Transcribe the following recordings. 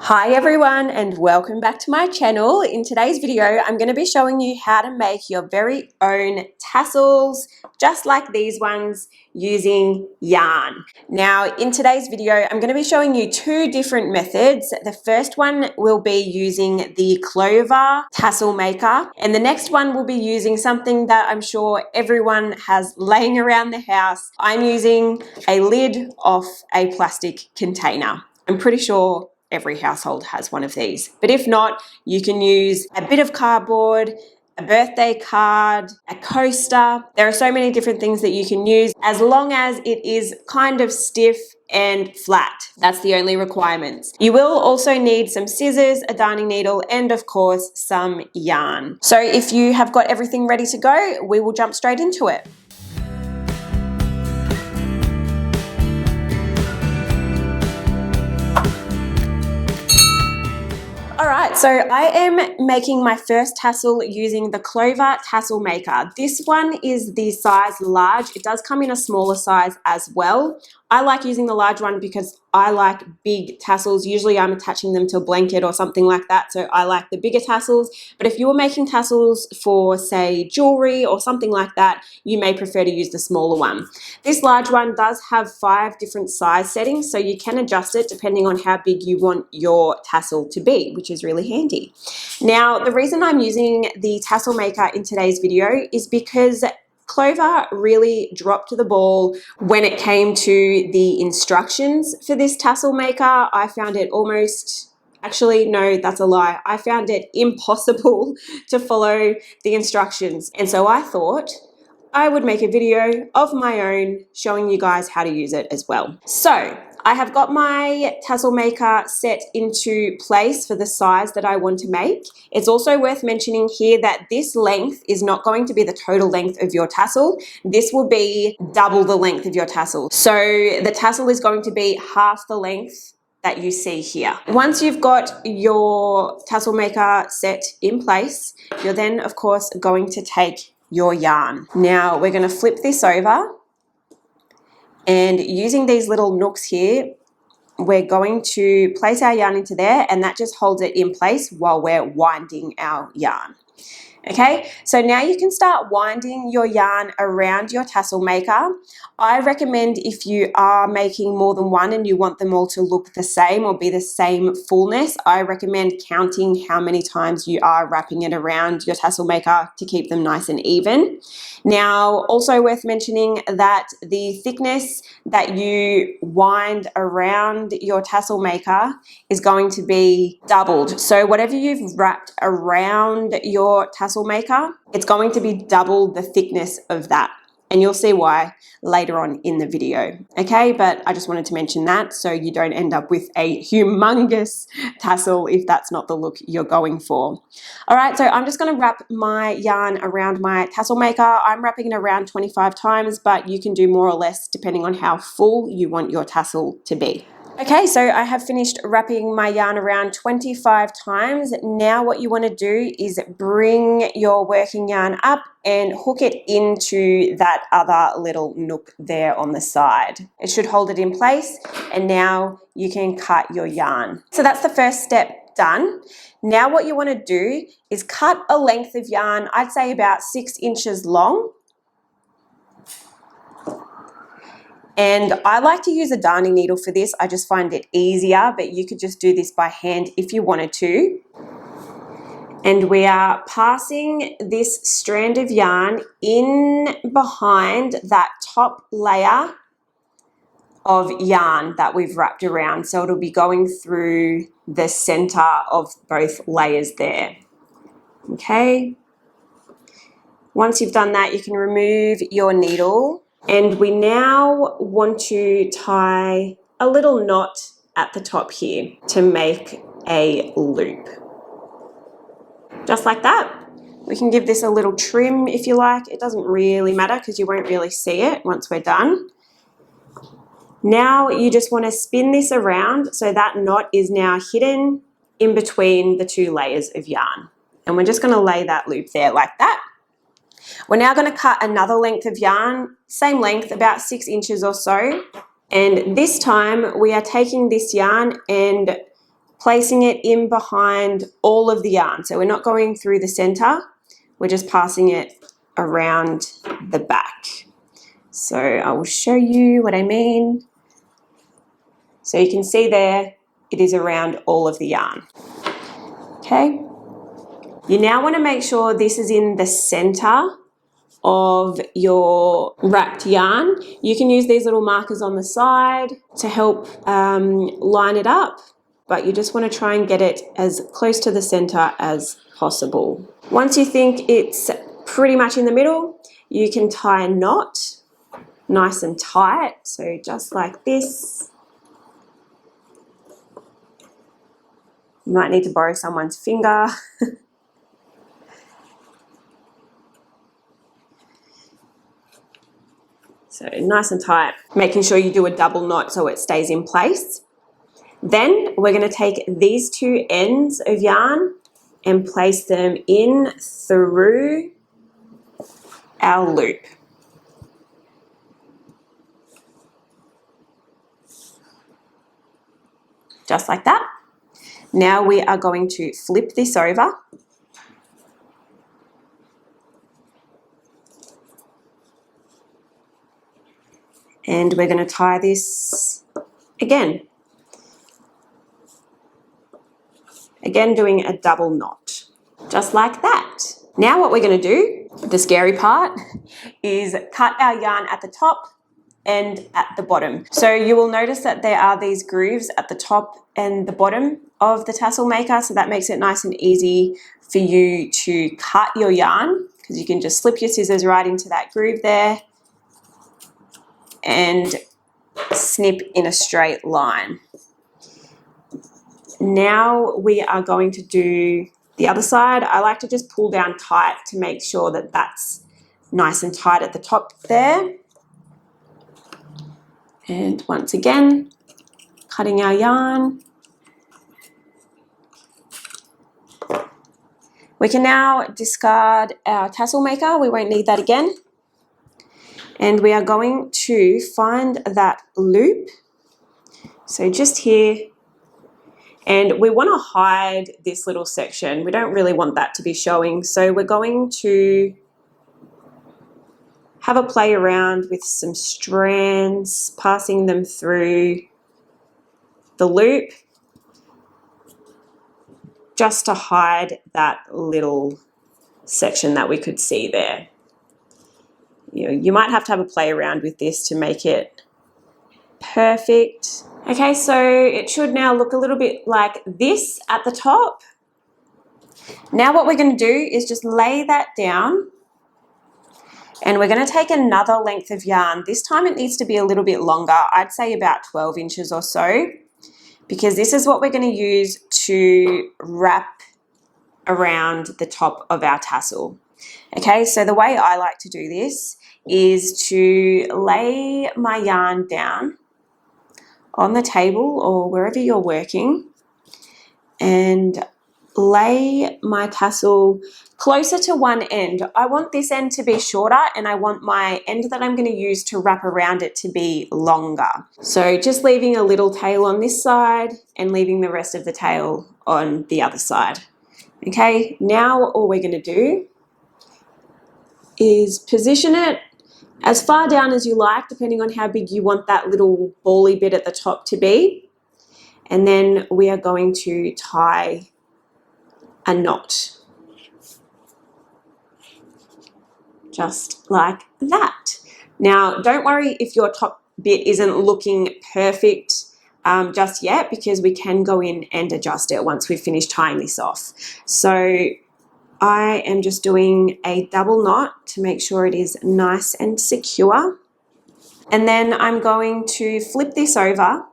Hi everyone and welcome back to my channel. In today's video, I'm going to be showing you how to make your very own tassels, just like these ones, using yarn. Now, in today's video, I'm going to be showing you two different methods. The first one will be using the Clover tassel maker, and the next one will be using something that I'm sure everyone has laying around the house. I'm using a lid off a plastic container. I'm pretty sure every household has one of these. But if not, you can use a bit of cardboard, a birthday card, a coaster. There are so many different things that you can use as long as it is kind of stiff and flat. That's the only requirements. You will also need some scissors, a darning needle, and of course some yarn. So if you have got everything ready to go, we will jump straight into it. Alright, so I am making my first tassel using the Clover tassel maker. This one is the size large. It does come in a smaller size as well. I like using the large one because I like big tassels. Usually I'm attaching them to a blanket or something like that, so I like the bigger tassels. But if you were making tassels for, say, jewelry or something like that, you may prefer to use the smaller one. This large one does have 5 different size settings, so you can adjust it depending on how big you want your tassel to be, which is really handy. Now, the reason I'm using the tassel maker in today's video is because Clover really dropped the ball when it came to the instructions for this tassel maker. I found it actually, no, that's a lie. I found it impossible to follow the instructions. And so I thought I would make a video of my own showing you guys how to use it as well. So I have got my tassel maker set into place for the size that I want to make. It's also worth mentioning here that this length is not going to be the total length of your tassel. This will be double the length of your tassel. So the tassel is going to be half the length that you see here. Once you've got your tassel maker set in place, you're then of course going to take your yarn. Now we're going to flip this over, and using these little nooks here, we're going to place our yarn into there, and that just holds it in place while we're winding our yarn. Okay, so now you can start winding your yarn around your tassel maker. I recommend if you are making more than one and you want them all to look the same or be the same fullness, I recommend counting how many times you are wrapping it around your tassel maker to keep them nice and even. Now, also worth mentioning that the thickness that you wind around your tassel maker is going to be doubled. So whatever you've wrapped around your tassel maker, it's going to be double the thickness of that. And you'll see why later on in the video, okay? But I just wanted to mention that so you don't end up with a humongous tassel if that's not the look you're going for. All right, so I'm just gonna wrap my yarn around my tassel maker. I'm wrapping it around 25 times, but you can do more or less depending on how full you want your tassel to be. Okay, so I have finished wrapping my yarn around 25 times. Now what you want to do is bring your working yarn up and hook it into that other little nook there on the side. It should hold it in place, and now you can cut your yarn. So that's the first step done. Now what you want to do is cut a length of yarn, I'd say about 6 inches long. And I like to use a darning needle for this. I just find it easier, but you could just do this by hand if you wanted to. And we are passing this strand of yarn in behind that top layer of yarn that we've wrapped around. So it'll be going through the center of both layers there. Okay. Once you've done that, you can remove your needle. And we now want to tie a little knot at the top here to make a loop. Just like that. We can give this a little trim if you like. It doesn't really matter because you won't really see it once we're done. Now you just want to spin this around so that knot is now hidden in between the 2 layers of yarn. And we're just going to lay that loop there like that. We're now going to cut another length of yarn, same length, about 6 inches or so. And this time we are taking this yarn and placing it in behind all of the yarn. So we're not going through the center, we're just passing it around the back. So I will show you what I mean. So you can see there, it is around all of the yarn. Okay. You now want to make sure this is in the center of your wrapped yarn. You can use these little markers on the side to help line it up, but you just want to try and get it as close to the center as possible. Once you think it's pretty much in the middle, you can tie a knot nice and tight, so just like this. You might need to borrow someone's finger. So nice and tight, making sure you do a double knot so it stays in place. Then we're going to take these two ends of yarn and place them in through our loop. Just like that. Now we are going to flip this over. And we're going to tie this again. Again, doing a double knot, just like that. Now what we're going to do, the scary part, is cut our yarn at the top and at the bottom. So you will notice that there are these grooves at the top and the bottom of the tassel maker, so that makes it nice and easy for you to cut your yarn, because you can just slip your scissors right into that groove there and snip in a straight line. Now we are going to do the other side. I like to just pull down tight to make sure that that's nice and tight at the top there. And once again, cutting our yarn. We can now discard our tassel maker. We won't need that again. And we are going to find that loop. So just here. And we want to hide this little section. We don't really want that to be showing. So we're going to have a play around with some strands, passing them through the loop, just to hide that little section that we could see there. You might have to have a play around with this to make it perfect. Okay, so it should now look a little bit like this at the top. Now what we're going to do is just lay that down, and we're going to take another length of yarn. This time it needs to be a little bit longer. I'd say about 12 inches or so, because this is what we're going to use to wrap around the top of our tassel. Okay, so the way I like to do this is to lay my yarn down on the table or wherever you're working and lay my tassel closer to one end. I want this end to be shorter, and I want my end that I'm going to use to wrap around it to be longer. So just leaving a little tail on this side and leaving the rest of the tail on the other side. Okay, now all we're going to do is position it as far down as you like, depending on how big you want that little bally bit at the top to be. And then we are going to tie a knot. Just like that. Now, don't worry if your top bit isn't looking perfect just yet, because we can go in and adjust it once we've finished tying this off. So I am just doing a double knot to make sure it is nice and secure. And then I'm going to flip this over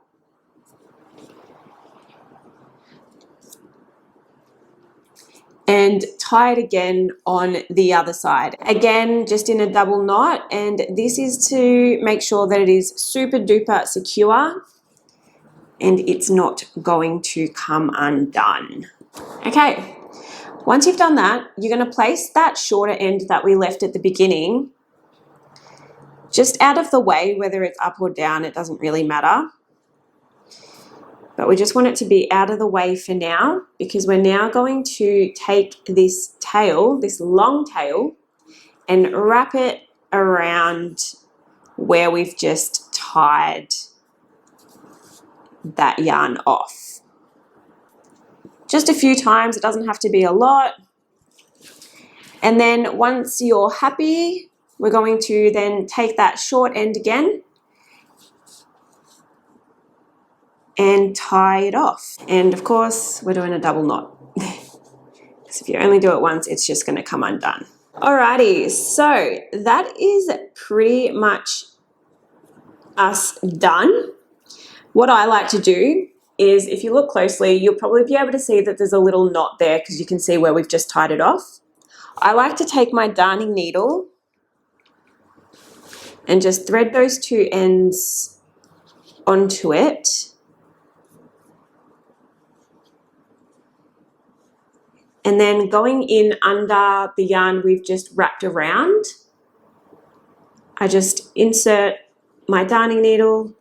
and tie it again on the other side. Again, just in a double knot, and this is to make sure that it is super duper secure and it's not going to come undone. Okay, once you've done that, you're going to place that shorter end that we left at the beginning just out of the way, whether it's up or down, it doesn't really matter. But we just want it to be out of the way for now, because we're now going to take this tail, this long tail, and wrap it around where we've just tied that yarn off. Just a few times, it doesn't have to be a lot. And then once you're happy, we're going to then take that short end again and tie it off. And of course, we're doing a double knot. Because if you only do it once, it's just going to come undone. Alrighty, so that is pretty much us done. What I like to do is, if you look closely, you'll probably be able to see that there's a little knot there because you can see where we've just tied it off. I like to take my darning needle and just thread those two ends onto it. And then going in under the yarn we've just wrapped around, I just insert my darning needle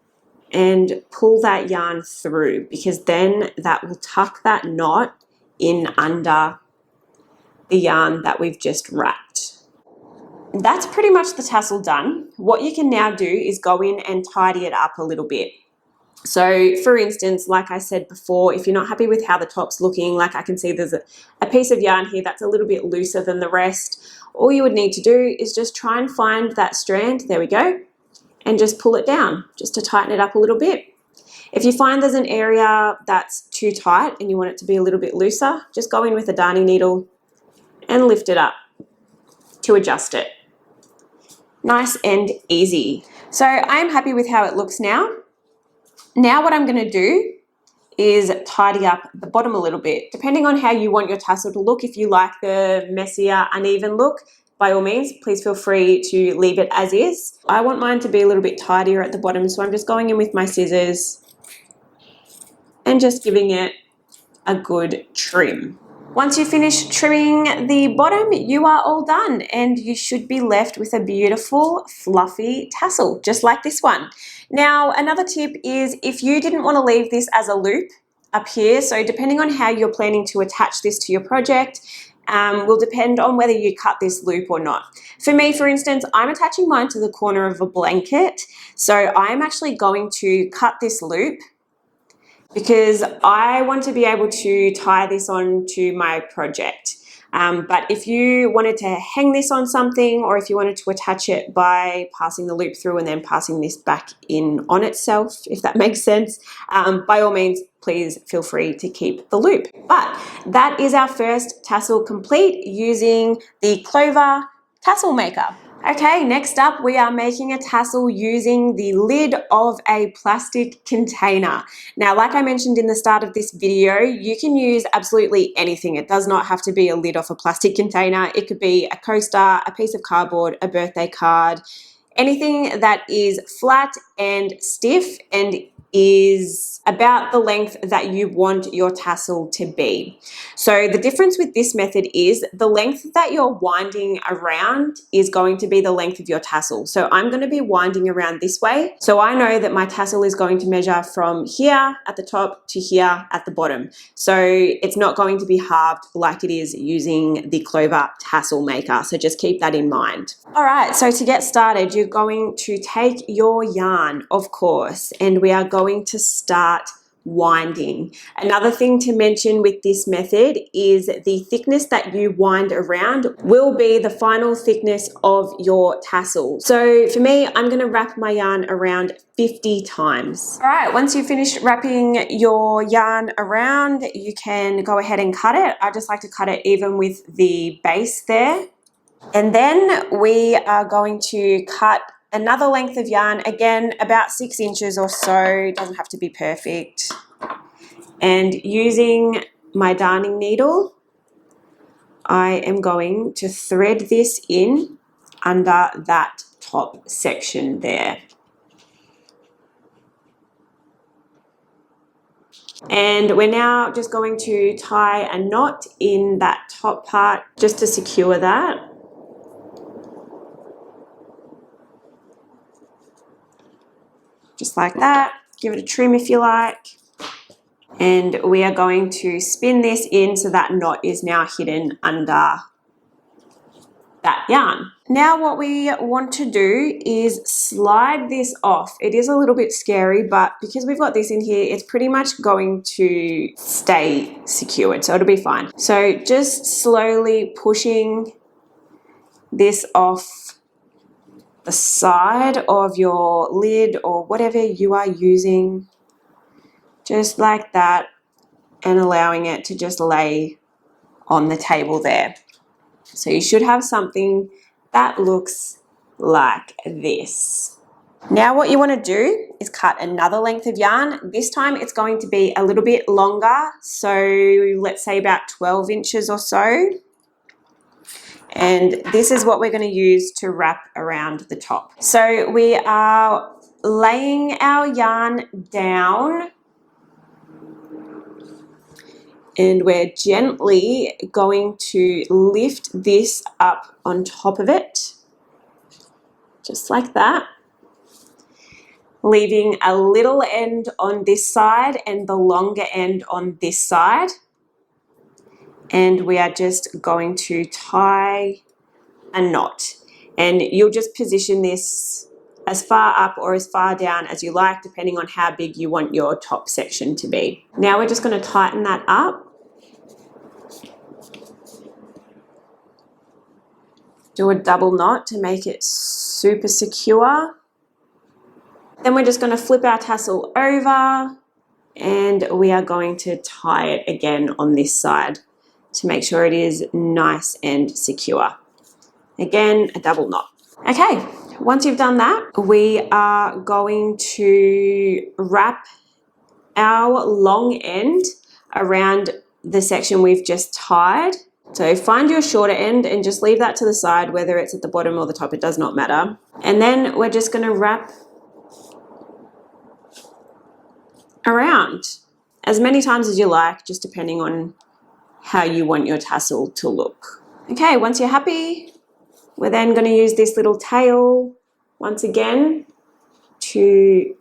and pull that yarn through, because then that will tuck that knot in under the yarn that we've just wrapped. That's pretty much the tassel done. What you can now do is go in and tidy it up a little bit. So for instance, like I said before, if you're not happy with how the top's looking, like I can see there's a piece of yarn here that's a little bit looser than the rest, all you would need to do is just try and find that strand, there we go, and just pull it down just to tighten it up a little bit. If you find there's an area that's too tight and you want it to be a little bit looser, just go in with a darning needle and lift it up to adjust it. Nice and easy. So I'm happy with how it looks now. Now what I'm going to do is tidy up the bottom a little bit, depending on how you want your tassel to look. If you like the messier, uneven look, by all means, please feel free to leave it as is. I want mine to be a little bit tidier at the bottom, so I'm just going in with my scissors and just giving it a good trim. Once you finish trimming the bottom, you are all done, and you should be left with a beautiful fluffy tassel, just like this one. Now, another tip is, if you didn't want to leave this as a loop up here, so depending on how you're planning to attach this to your project, will depend on whether you cut this loop or not. For me, for instance, I'm attaching mine to the corner of a blanket, so I'm actually going to cut this loop because I want to be able to tie this on to my project. But if you wanted to hang this on something, or if you wanted to attach it by passing the loop through and then passing this back in on itself, if that makes sense, by all means, please feel free to keep the loop. But that is our first tassel complete using the Clover Tassel Maker. Okay, next up we are making a tassel using the lid of a plastic container. Now, like I mentioned in the start of this video, you can use absolutely anything. It does not have to be a lid off a plastic container. It could be a coaster, a piece of cardboard, a birthday card, anything that is flat and stiff and is about the length that you want your tassel to be. So the difference with this method is the length that you're winding around is going to be the length of your tassel. So I'm going to be winding around this way. So I know that my tassel is going to measure from here at the top to here at the bottom. So it's not going to be halved like it is using the Clover Tassel Maker. So just keep that in mind. All right, so to get started, you're going to take your yarn, of course, and we are going to start winding. Another thing to mention with this method is the thickness that you wind around will be the final thickness of your tassel. So for me, I'm going to wrap my yarn around 50 times. All right, once you've finished wrapping your yarn around, you can go ahead and cut it. I just like to cut it even with the base there. And then we are going to cut another length of yarn, again about 6 inches or so, doesn't have to be perfect. And using my darning needle, I am going to thread this in under that top section there. And we're now just going to tie a knot in that top part just to secure that. Just like that. Give it a trim if you like. And we are going to spin this in so that knot is now hidden under that yarn. Now what we want to do is slide this off. It is a little bit scary, but because we've got this in here, it's pretty much going to stay secured, so it'll be fine. So just slowly pushing this off the side of your lid or whatever you are using, just like that, and allowing it to just lay on the table there. So you should have something that looks like this. Now what you want to do is cut another length of yarn. This time it's going to be a little bit longer, so let's say about 12 inches or so. And this is what we're going to use to wrap around the top. So we are laying our yarn down, and we're gently going to lift this up on top of it, just like that, leaving a little end on this side and the longer end on this side. And we are just going to tie a knot. And you'll just position this as far up or as far down as you like, depending on how big you want your top section to be. Now we're just going to tighten that up. Do a double knot to make it super secure. Then we're just going to flip our tassel over, and we are going to tie it again on this side to make sure it is nice and secure. Again, a double knot. Okay, once you've done that, we are going to wrap our long end around the section we've just tied. So find your shorter end and just leave that to the side, whether it's at the bottom or the top, it does not matter. And then we're just going to wrap around as many times as you like, just depending on how you want your tassel to look. Okay, once you're happy, we're then going to use this little tail once again to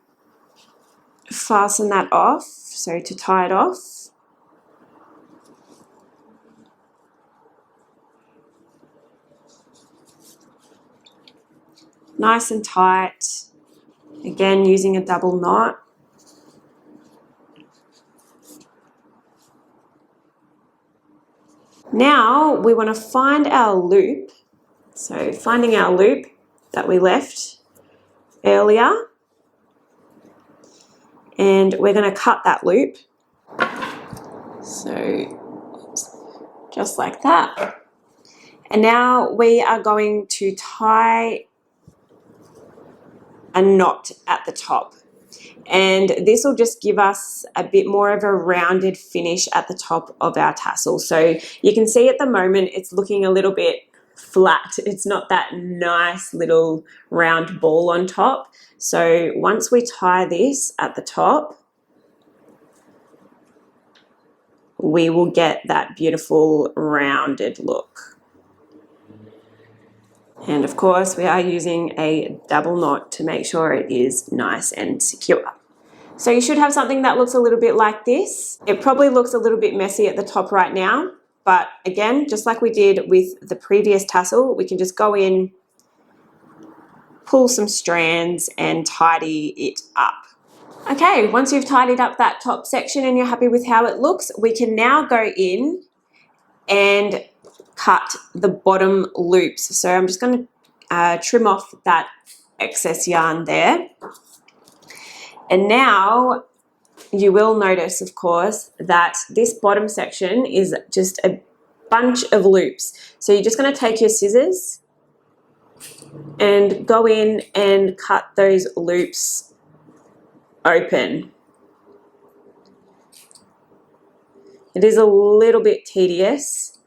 fasten that off, so to tie it off. Nice and tight, again using a double knot. Now we want to find our loop, so finding our loop that we left earlier, and we're going to cut that loop, so just like that. And now we are going to tie a knot at the top, and this will just give us a bit more of a rounded finish at the top of our tassel. So you can see at the moment it's looking a little bit flat. It's not that nice little round ball on top. So once we tie this at the top, we will get that beautiful rounded look. And of course, we are using a double knot to make sure it is nice and secure. So you should have something that looks a little bit like this. It probably looks a little bit messy at the top right now, but again, just like we did with the previous tassel, we can just go in, pull some strands and tidy it up. Okay, once you've tidied up that top section and you're happy with how it looks, we can now go in and cut the bottom loops. So I'm just going to trim off that excess yarn there. And now you will notice, of course, that this bottom section is just a bunch of loops. So you're just going to take your scissors and go in and cut those loops open. It is a little bit tedious,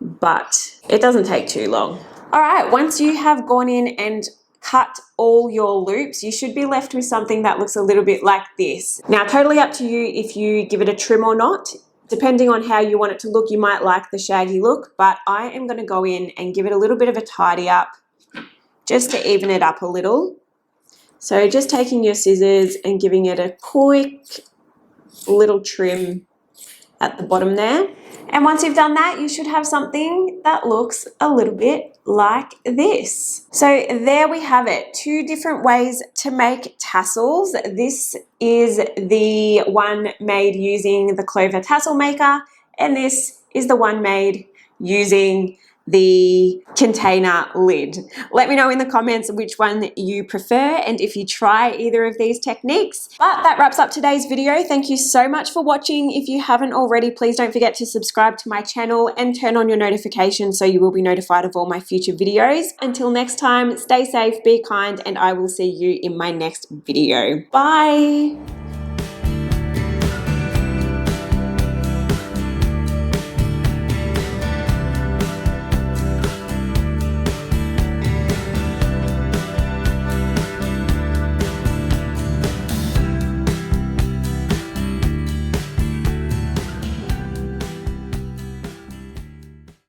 but it doesn't take too long. All right, once you have gone in and cut all your loops, you should be left with something that looks a little bit like this. Now, totally up to you if you give it a trim or not. Depending on how you want it to look, you might like the shaggy look, but I am going to go in and give it a little bit of a tidy up just to even it up a little. So just taking your scissors and giving it a quick little trim at the bottom there. And once you've done that, you should have something that looks a little bit like this. So there we have it, 2 different ways to make tassels. This is the one made using the Clover tassel maker, and this is the one made using the container lid. Let me know in the comments which one you prefer and if you try either of these techniques. But that wraps up today's video. Thank you so much for watching. If you haven't already, please don't forget to subscribe to my channel and turn on your notifications so you will be notified of all my future videos. Until next time, stay safe, be kind, and I will see you in my next video. Bye.